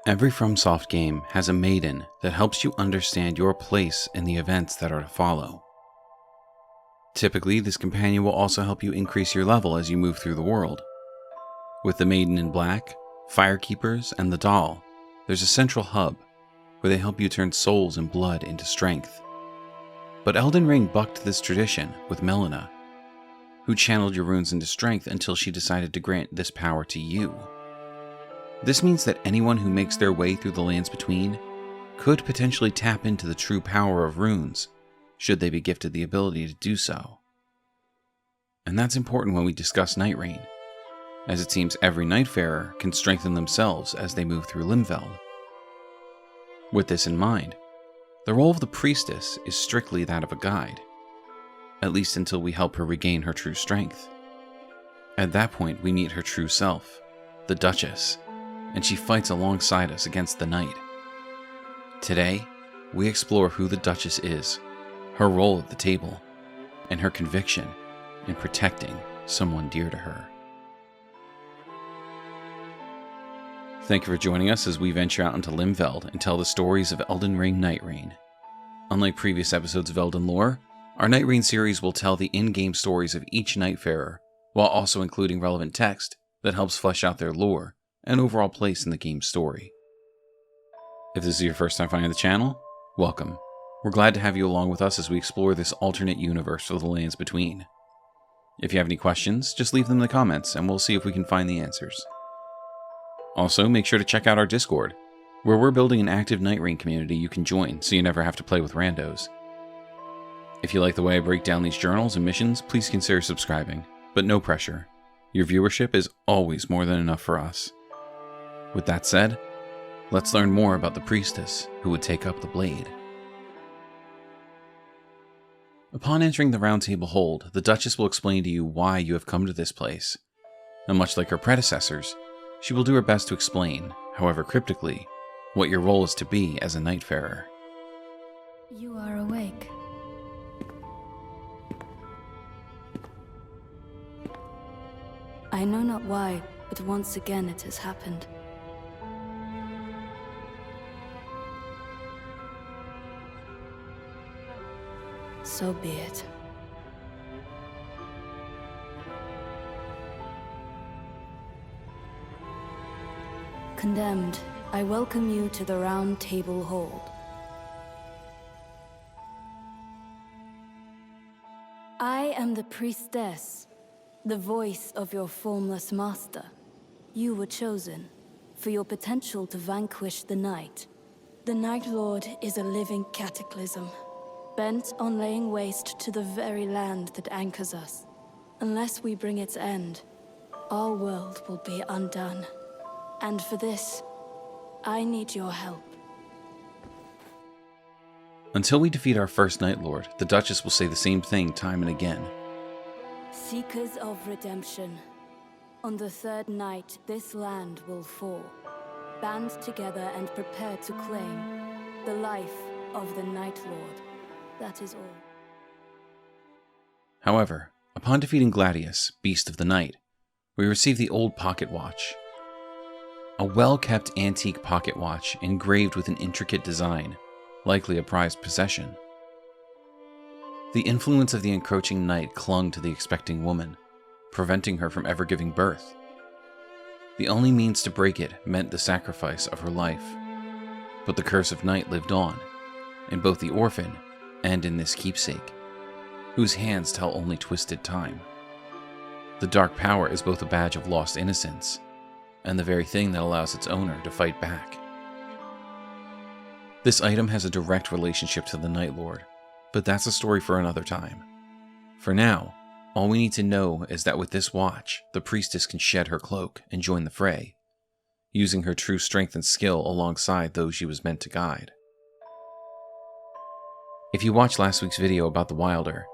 Every FromSoft game has a maiden that helps you understand your place in the events that are to follow. Typically, this companion will also help you increase your level as you move through the world. With the Maiden in Black, Firekeepers, and the Doll, there's a central hub where they help you turn souls and blood into strength. But Elden Ring bucked this tradition with Melina, who channeled your runes into strength until she decided to grant this power to you. This means that anyone who makes their way through the Lands Between could potentially tap into the true power of runes, should they be gifted the ability to do so. And that's important when we discuss Nightreign, as it seems every Nightfarer can strengthen themselves as they move through Limveld. With this in mind, the role of the priestess is strictly that of a guide, at least until we help her regain her true strength. At that point, we meet her true self, the Duchess, and she fights alongside us against the Knight. Today, we explore who the Duchess is, her role at the table, and her conviction in protecting someone dear to her. Thank you for joining us as we venture out into Limveld and tell the stories of Elden Ring Nightreign. Unlike previous episodes of Elden Lore, our Nightreign series will tell the in-game stories of each Nightfarer, while also including relevant text that helps flesh out their lore and overall place in the game's story. If this is your first time finding the channel, welcome. We're glad to have you along with us as we explore this alternate universe of the Lands Between. If you have any questions, just leave them in the comments and we'll see if we can find the answers. Also, make sure to check out our Discord, where we're building an active Nightreign community you can join so you never have to play with randos. If you like the way I break down these journals and missions, please consider subscribing, but no pressure. Your viewership is always more than enough for us. With that said, let's learn more about the priestess who would take up the blade. Upon entering the Roundtable Hold, the Duchess will explain to you why you have come to this place, and much like her predecessors, she will do her best to explain, however cryptically, what your role is to be as a Nightfarer. You are awake. I know not why, but once again it has happened. So be it. Condemned, I welcome you to the Roundtable Hold. I am the priestess, the voice of your formless master. You were chosen for your potential to vanquish the Night. The Night Lord is a living cataclysm, bent on laying waste to the very land that anchors us. Unless we bring its end, our world will be undone. And for this, I need your help. Until we defeat our first Night Lord, the Duchess will say the same thing time and again. Seekers of redemption. On the third night, this land will fall. Band together and prepare to claim the life of the Night Lord. That is all. However, upon defeating Gladius, Beast of the Night, we receive the old pocket watch. A well-kept antique pocket watch engraved with an intricate design, likely a prized possession. The influence of the encroaching night clung to the expecting woman, preventing her from ever giving birth. The only means to break it meant the sacrifice of her life. But the curse of night lived on, in both the orphan and in this keepsake, whose hands tell only twisted time. The dark power is both a badge of lost innocence, and the very thing that allows its owner to fight back. This item has a direct relationship to the Night Lord, but that's a story for another time. For now, all we need to know is that with this watch, the priestess can shed her cloak and join the fray, using her true strength and skill alongside those she was meant to guide. If you watched last week's video about the Wilder,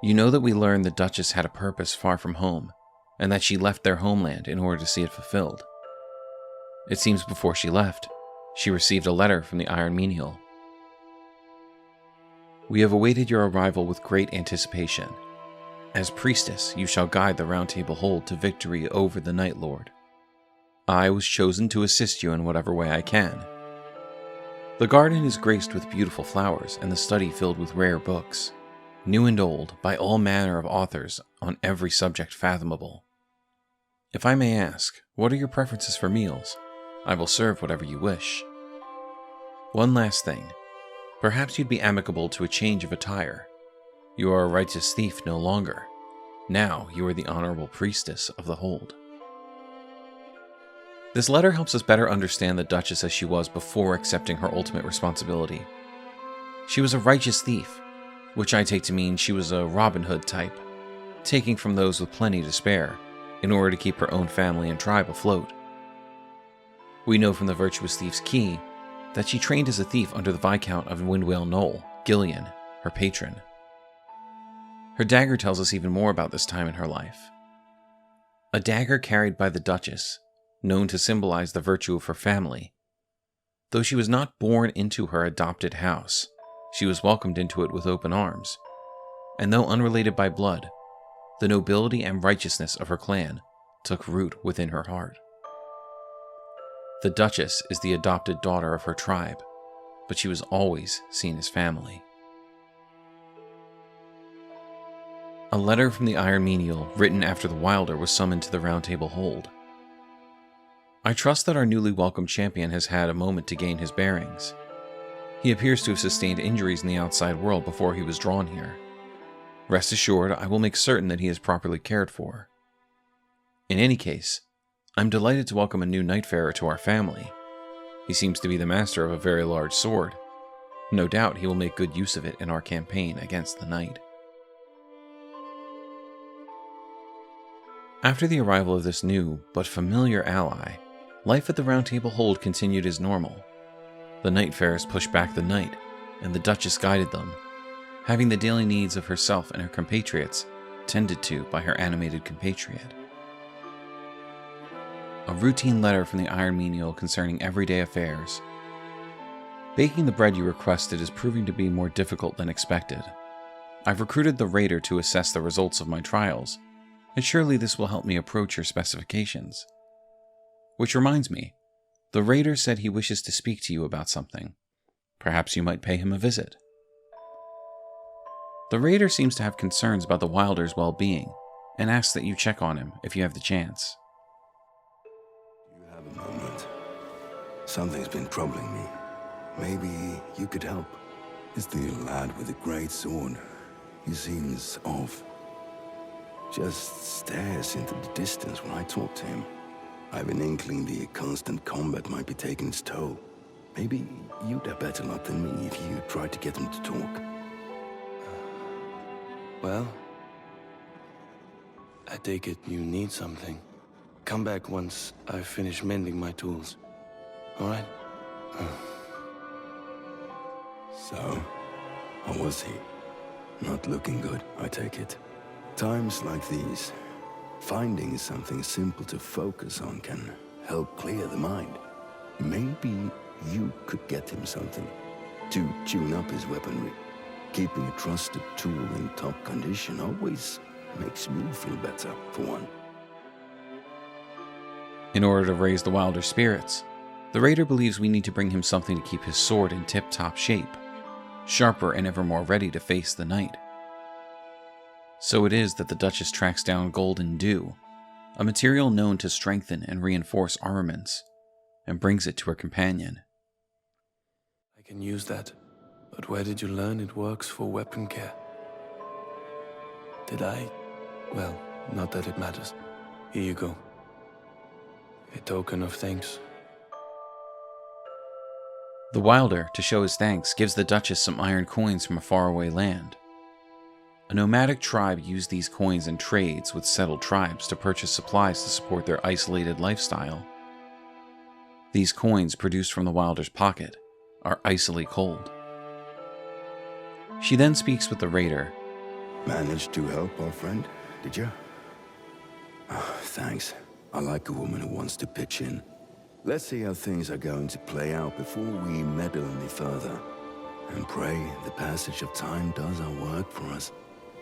you know that we learned the Duchess had a purpose far from home, and that she left their homeland in order to see it fulfilled. It seems before she left, she received a letter from the Iron Menial. We have awaited your arrival with great anticipation. As priestess, you shall guide the Roundtable Hold to victory over the Night Lord. I was chosen to assist you in whatever way I can. The garden is graced with beautiful flowers, and the study filled with rare books, new and old, by all manner of authors on every subject fathomable. If I may ask, what are your preferences for meals? I will serve whatever you wish. One last thing. Perhaps you'd be amicable to a change of attire. You are a righteous thief no longer. Now you are the honorable priestess of the Hold. This letter helps us better understand the Duchess as she was before accepting her ultimate responsibility. She was a righteous thief, which I take to mean she was a Robin Hood type, taking from those with plenty to spare, in order to keep her own family and tribe afloat. We know from the Virtuous Thief's Key that she trained as a thief under the Viscount of Windwale Knoll, Gillian, her patron. Her dagger tells us even more about this time in her life. A dagger carried by the Duchess, known to symbolize the virtue of her family. Though she was not born into her adopted house, she was welcomed into it with open arms, and though unrelated by blood, the nobility and righteousness of her clan took root within her heart. The Duchess is the adopted daughter of her tribe, but she was always seen as family. A letter from the Iron Menial written after the Wilder was summoned to the Roundtable Hold. I trust that our newly welcomed champion has had a moment to gain his bearings. He appears to have sustained injuries in the outside world before he was drawn here. Rest assured, I will make certain that he is properly cared for. In any case, I'm delighted to welcome a new Nightfarer to our family. He seems to be the master of a very large sword. No doubt he will make good use of it in our campaign against the Night. After the arrival of this new, but familiar ally, life at the Roundtable Hold continued as normal. The Nightfarers pushed back the night, and the Duchess guided them, having the daily needs of herself and her compatriots tended to by her animated compatriot. A routine letter from the Iron Menial concerning everyday affairs. Baking the bread you requested is proving to be more difficult than expected. I've recruited the Raider to assess the results of my trials, and surely this will help me approach your specifications. Which reminds me, the Raider said he wishes to speak to you about something. Perhaps you might pay him a visit. The Raider seems to have concerns about the Wilder's well-being, and asks that you check on him if you have the chance. You have a moment. Something's been troubling me. Maybe you could help. It's the lad with the great sword. He seems off. Just stares into the distance when I talk to him. I have an inkling the constant combat might be taking its toll. Maybe you'd have better luck than me if you tried to get him to talk. Well, I take it you need something. Come back once I've finished mending my tools. All right? So, how was he? Not looking good, I take it. Times like these, finding something simple to focus on can help clear the mind. Maybe you could get him something to tune up his weaponry. Keeping a trusted tool in top condition always makes me feel better, for one. In order to raise the Wilder's spirits, the Raider believes we need to bring him something to keep his sword in tip-top shape, sharper and ever more ready to face the Night. So it is that the Duchess tracks down Golden Dew, a material known to strengthen and reinforce armaments, and brings it to her companion. I can use that, but where did you learn it works for weapon care? Did I? Well, not that it matters. Here you go. A token of thanks. The Wilder, to show his thanks, gives the Duchess some iron coins from a faraway land. A nomadic tribe used these coins in trades with settled tribes to purchase supplies to support their isolated lifestyle. These coins, produced from the Wilder's pocket, are icily cold. She then speaks with the Raider. Managed to help our friend, did you? Oh, thanks. I like a woman who wants to pitch in. Let's see how things are going to play out before we meddle any further. And pray the passage of time does our work for us.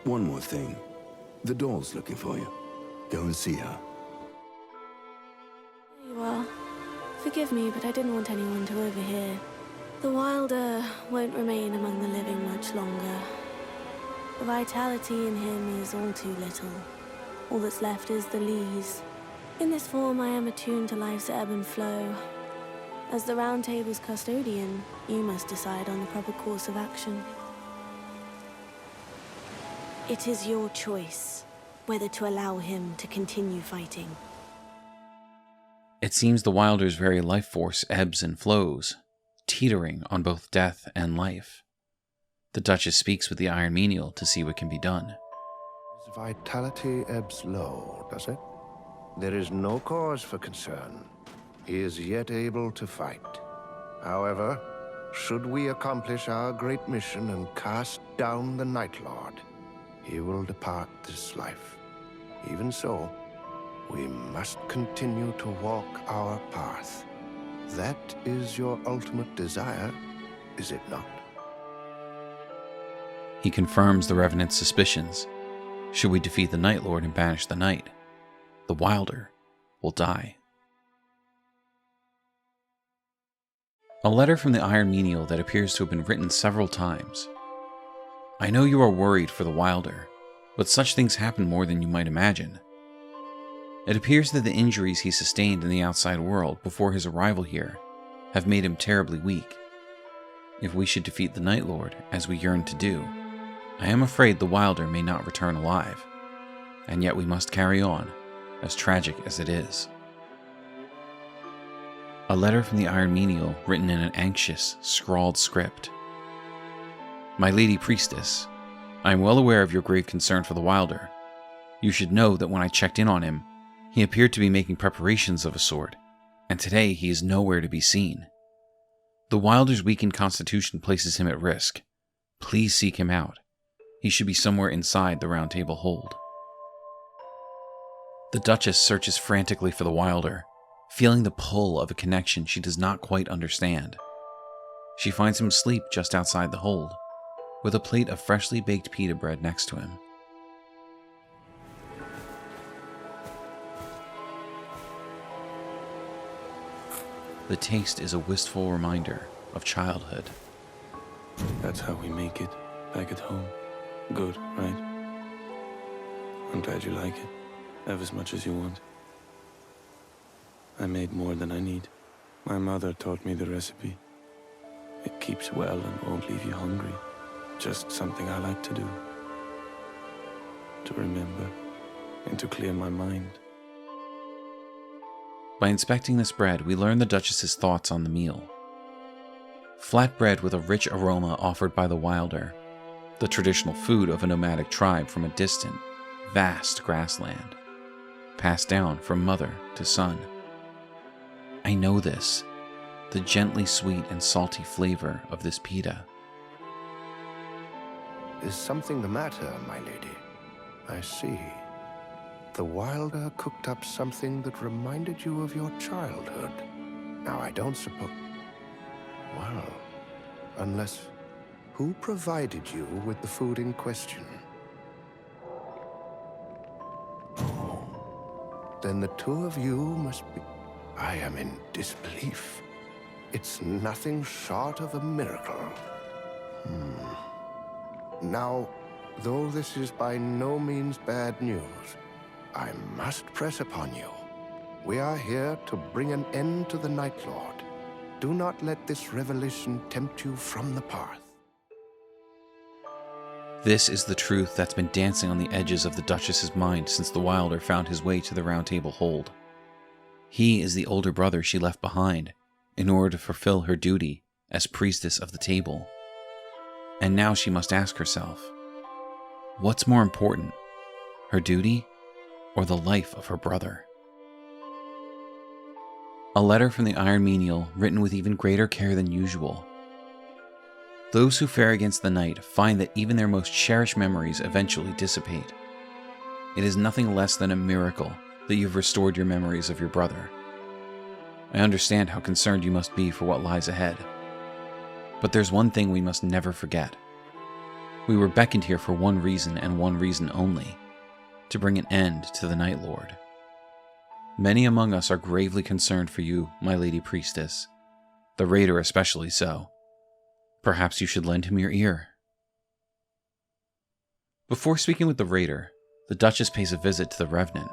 One more thing. The doll's looking for you. Go and see her. You well, forgive me, but I didn't want anyone to overhear. The Wilder won't remain among the living much longer. The vitality in him is all too little. All that's left is the lees. In this form, I am attuned to life's ebb and flow. As the Round Table's custodian, you must decide on the proper course of action. It is your choice whether to allow him to continue fighting. It seems the Wilder's very life force ebbs and flows, teetering on both death and life. The Duchess speaks with the Iron Menial to see what can be done. His vitality ebbs low, does it? There is no cause for concern. He is yet able to fight. However, should we accomplish our great mission and cast down the Night Lord, he will depart this life. Even so, we must continue to walk our path. That is your ultimate desire, is it not? He confirms the Revenant's suspicions. Should we defeat the Night Lord and banish the Night, the Wilder will die. A letter from the Iron Menial that appears to have been written several times. I know you are worried for the Wilder, but such things happen more than you might imagine. It appears that the injuries he sustained in the outside world before his arrival here have made him terribly weak. If we should defeat the Night Lord, as we yearn to do, I am afraid the Wilder may not return alive, and yet we must carry on, as tragic as it is. A letter from the Iron Menial written in an anxious, scrawled script. My Lady Priestess, I am well aware of your grave concern for the Wilder. You should know that when I checked in on him, he appeared to be making preparations of a sort, and today he is nowhere to be seen. The Wilder's weakened constitution places him at risk. Please seek him out. He should be somewhere inside the Roundtable Hold. The Duchess searches frantically for the Wilder, feeling the pull of a connection she does not quite understand. She finds him asleep just outside the hold, with a plate of freshly baked pita bread next to him. The taste is a wistful reminder of childhood. That's how we make it back at home. Good, right? I'm glad you like it. Have as much as you want. I made more than I need. My mother taught me the recipe. It keeps well and won't leave you hungry. Just something I like to do. To remember and to clear my mind. By inspecting this bread, we learn the Duchess's thoughts on the meal. Flat bread with a rich aroma offered by the Wilder, the traditional food of a nomadic tribe from a distant, vast grassland, passed down from mother to son. I know this, the gently sweet and salty flavor of this pita. Is something the matter, my lady? I see. The Wilder cooked up something that reminded you of your childhood. Now, I don't suppose... Well, unless... Who provided you with the food in question? Oh, then the two of you must be... I am in disbelief. It's nothing short of a miracle. Now, though this is by no means bad news, I must press upon you. We are here to bring an end to the Night Lord. Do not let this revelation tempt you from the path. This is the truth that's been dancing on the edges of the Duchess's mind since the Wilder found his way to the Roundtable Hold. He is the older brother she left behind in order to fulfill her duty as priestess of the table. And now she must ask herself, what's more important, her duty or the life of her brother? A letter from the Iron Menial written with even greater care than usual. Those who fare against the night find that even their most cherished memories eventually dissipate. It is nothing less than a miracle that you've restored your memories of your brother. I understand how concerned you must be for what lies ahead. But there's one thing we must never forget. We were beckoned here for one reason and one reason only, to bring an end to the Night Lord. Many among us are gravely concerned for you, my lady priestess. The raider especially so. Perhaps you should lend him your ear. Before speaking with the raider, the Duchess pays a visit to the Revenant,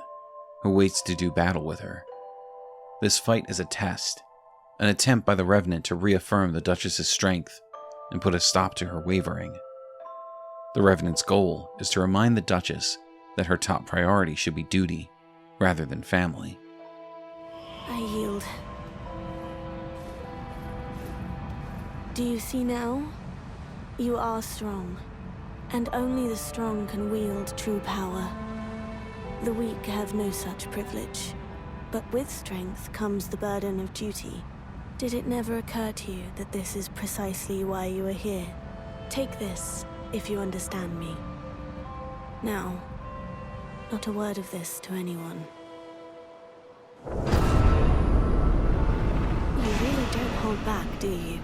who waits to do battle with her. This fight is a test, an attempt by the Revenant to reaffirm the Duchess's strength and put a stop to her wavering. The Revenant's goal is to remind the Duchess that her top priority should be duty rather than family. I yield. Do you see now? You are strong, and only the strong can wield true power. The weak have no such privilege, but with strength comes the burden of duty. Did it never occur to you that this is precisely why you are here? Take this, if you understand me. Now, not a word of this to anyone. You really don't hold back, do you?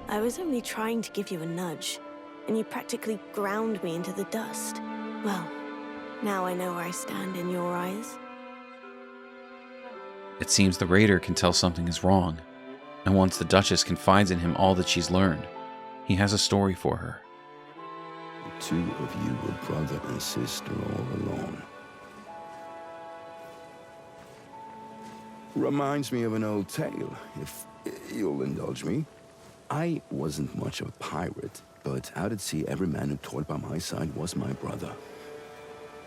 I was only trying to give you a nudge, and you practically ground me into the dust. Well, now I know where I stand in your eyes. It seems the raider can tell something is wrong, and once the Duchess confides in him all that she's learned, he has a story for her. The two of you were brother and sister all along. Reminds me of an old tale, if you'll indulge me. I wasn't much of a pirate, but out at sea every man who toiled by my side was my brother.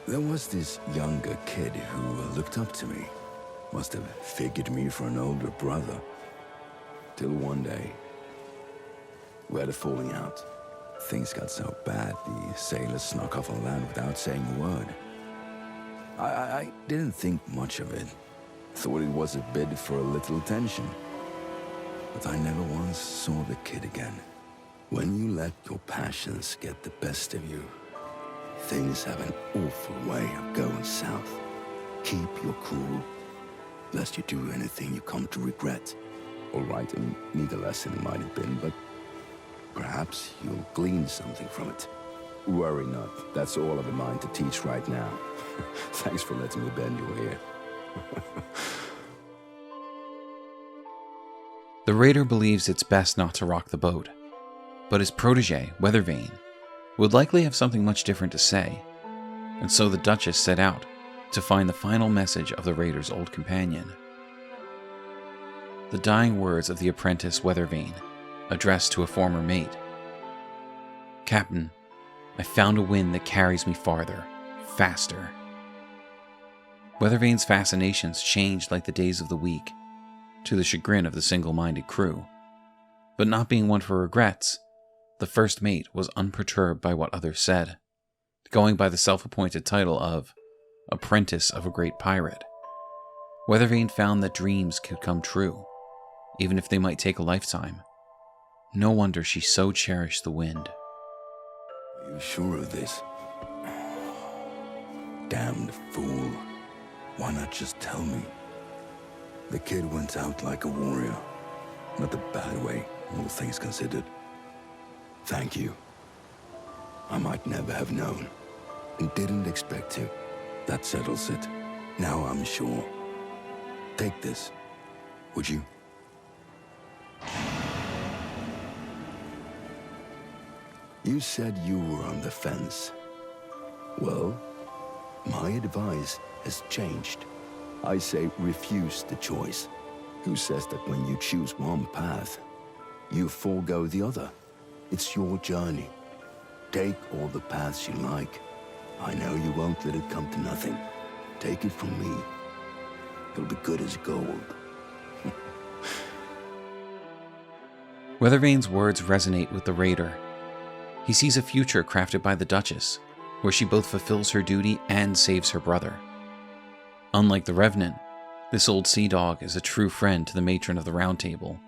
There was this younger kid who looked up to me. Must have figured me for an older brother. Till one day, we had a falling out. Things got so bad, the sailors snuck off on land without saying a word. I didn't think much of it. Thought it was a bid for a little attention. But I never once saw the kid again. When you let your passions get the best of you, things have an awful way of going south. Keep your cool, lest you do anything you come to regret. All right, a neat lesson it might have been, but perhaps you'll glean something from it. Worry not, that's all I've in mind to teach right now. Thanks for letting me bend your ear. The raider believes it's best not to rock the boat, but his protege, Weathervane, would likely have something much different to say, and so the Duchess set out to find the final message of the raider's old companion. The dying words of the apprentice Weathervane, addressed to a former mate. "Captain, I found a wind that carries me farther, faster." Weathervane's fascinations changed like the days of the week, to the chagrin of the single-minded crew. But not being one for regrets, the first mate was unperturbed by what others said, going by the self-appointed title of Apprentice of a Great Pirate. Weathervane found that dreams could come true, even if they might take a lifetime. No wonder she so cherished the wind. Are you sure of this? Damned fool. Why not just tell me? The kid went out like a warrior. Not the bad way, all things considered. Thank you. I might never have known, and didn't expect to. That settles it. Now I'm sure. Take this, would you? You said you were on the fence. Well, my advice has changed. I say refuse the choice. Who says that when you choose one path, you forego the other? It's your journey. Take all the paths you like. I know you won't let it come to nothing. Take it from me. It'll be good as gold. Weathervane's words resonate with the raider. He sees a future crafted by the Duchess, where she both fulfills her duty and saves her brother. Unlike the Revenant, this old sea dog is a true friend to the matron of the Roundtable,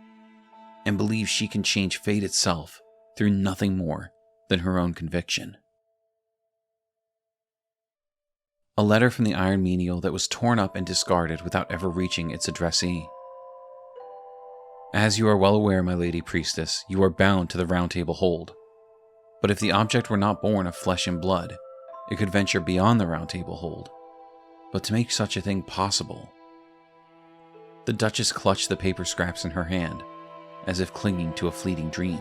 and believes she can change fate itself through nothing more than her own conviction. A letter from the Iron Menial that was torn up and discarded without ever reaching its addressee. As you are well aware, my lady priestess, you are bound to the Roundtable Hold. But if the object were not born of flesh and blood, it could venture beyond the Roundtable Hold. But to make such a thing possible... The Duchess clutched the paper scraps in her hand, as if clinging to a fleeting dream.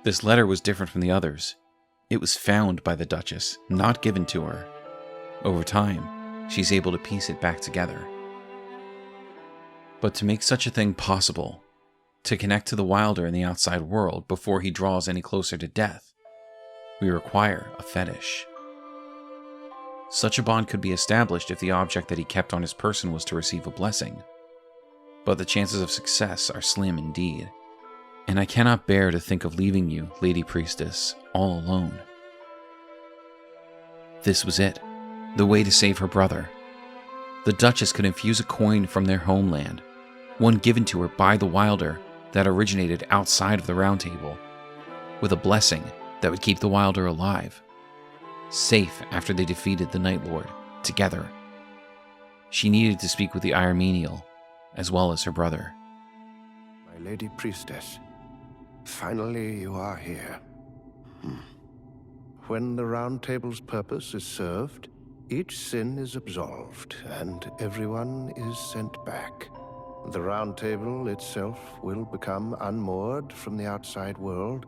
This letter was different from the others. It was found by the Duchess, not given to her. Over time, she's able to piece it back together. But to make such a thing possible, to connect to the Wilder in the outside world before he draws any closer to death, we require a fetish. Such a bond could be established if the object that he kept on his person was to receive a blessing. But the chances of success are slim indeed. And I cannot bear to think of leaving you, Lady Priestess, all alone. This was it, the way to save her brother. The Duchess could infuse a coin from their homeland, one given to her by the Wilder that originated outside of the Roundtable, with a blessing that would keep the Wilder alive, safe after they defeated the Night Lord, together. She needed to speak with the Iron Menial, as well as her brother. My Lady Priestess, finally you are here. When the Round Table's purpose is served, each sin is absolved, and everyone is sent back. The Round Table itself will become unmoored from the outside world.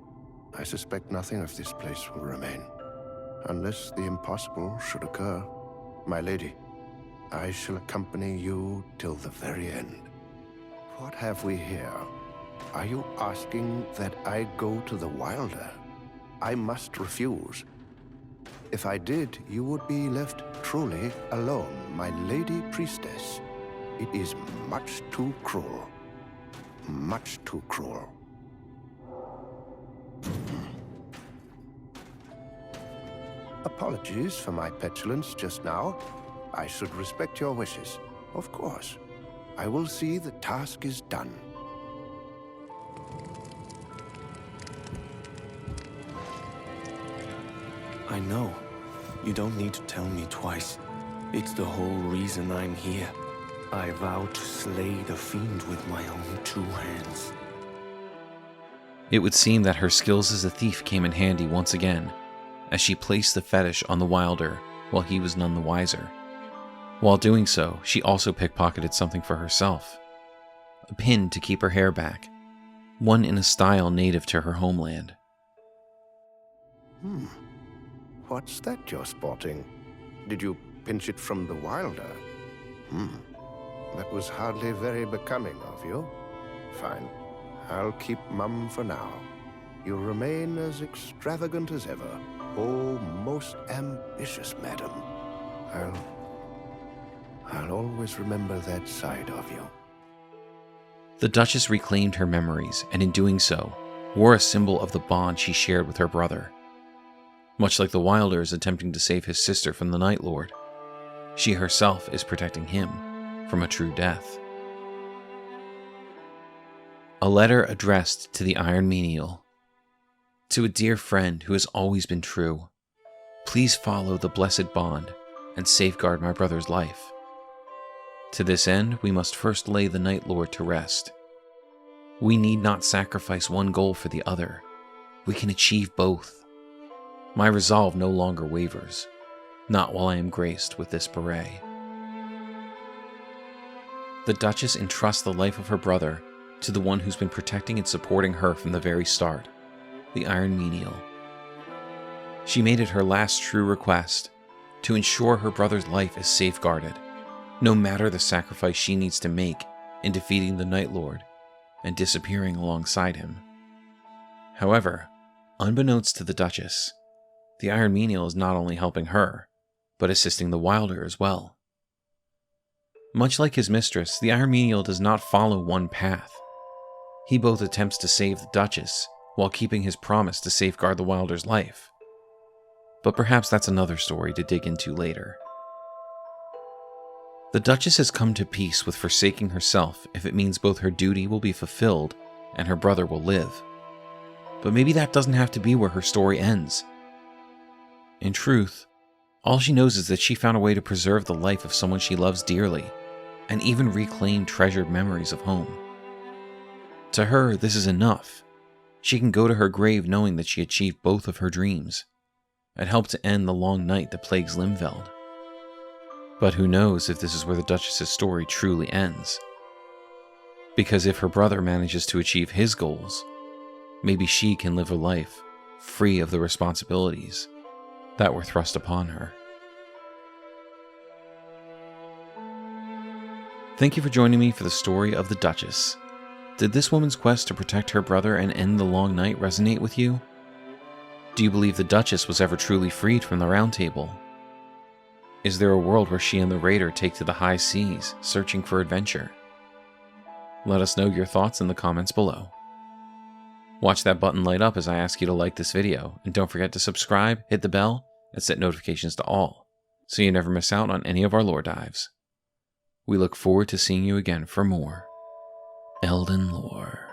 I suspect nothing of this place will remain, unless the impossible should occur. My lady, I shall accompany you till the very end. What have we here? Are you asking that I go to the Wilder? I must refuse. If I did, you would be left truly alone, my Lady Priestess. It is much too cruel. Much too cruel. Apologies for my petulance just now. I should respect your wishes. Of course. I will see the task is done. I know. You don't need to tell me twice. It's the whole reason I'm here. I vow to slay the fiend with my own two hands. It would seem that her skills as a thief came in handy once again, as she placed the fetish on the Wilder while he was none the wiser. While doing so, she also pickpocketed something for herself. A pin to keep her hair back, one in a style native to her homeland. What's that you're sporting? Did you pinch it from the Wilder? That was hardly very becoming of you. Fine. I'll keep mum for now. You'll remain as extravagant as ever. Oh, most ambitious madam. I'll always remember that side of you. The Duchess reclaimed her memories, and in doing so, wore a symbol of the bond she shared with her brother. Much like the Wilder is attempting to save his sister from the Night Lord, she herself is protecting him from a true death. A letter addressed to the Iron Menial. To a dear friend who has always been true, please follow the blessed bond and safeguard my brother's life. To this end, we must first lay the Night Lord to rest. We need not sacrifice one goal for the other. We can achieve both. My resolve no longer wavers, not while I am graced with this beret. The Duchess entrusts the life of her brother to the one who's been protecting and supporting her from the very start, the Iron Menial. She made it her last true request to ensure her brother's life is safeguarded, no matter the sacrifice she needs to make in defeating the Night Lord and disappearing alongside him. However, unbeknownst to the Duchess, the Iron Menial is not only helping her, but assisting the Wilder as well. Much like his mistress, the Iron Menial does not follow one path. He both attempts to save the Duchess while keeping his promise to safeguard the Wilder's life. But perhaps that's another story to dig into later. The Duchess has come to peace with forsaking herself if it means both her duty will be fulfilled and her brother will live. But maybe that doesn't have to be where her story ends. In truth, all she knows is that she found a way to preserve the life of someone she loves dearly, and even reclaim treasured memories of home. To her, this is enough. She can go to her grave knowing that she achieved both of her dreams, and helped to end the long night that plagues Limveld. But who knows if this is where the Duchess's story truly ends? Because if her brother manages to achieve his goals, maybe she can live a life free of the responsibilities that were thrust upon her. Thank you for joining me for the story of the Duchess. Did this woman's quest to protect her brother and end the long night resonate with you? Do you believe the Duchess was ever truly freed from the Round Table? Is there a world where she and the Raider take to the high seas, searching for adventure? Let us know your thoughts in the comments below. Watch that button light up as I ask you to like this video, and don't forget to subscribe, hit the bell, and set notifications to all, so you never miss out on any of our lore dives. We look forward to seeing you again for more Elden lore.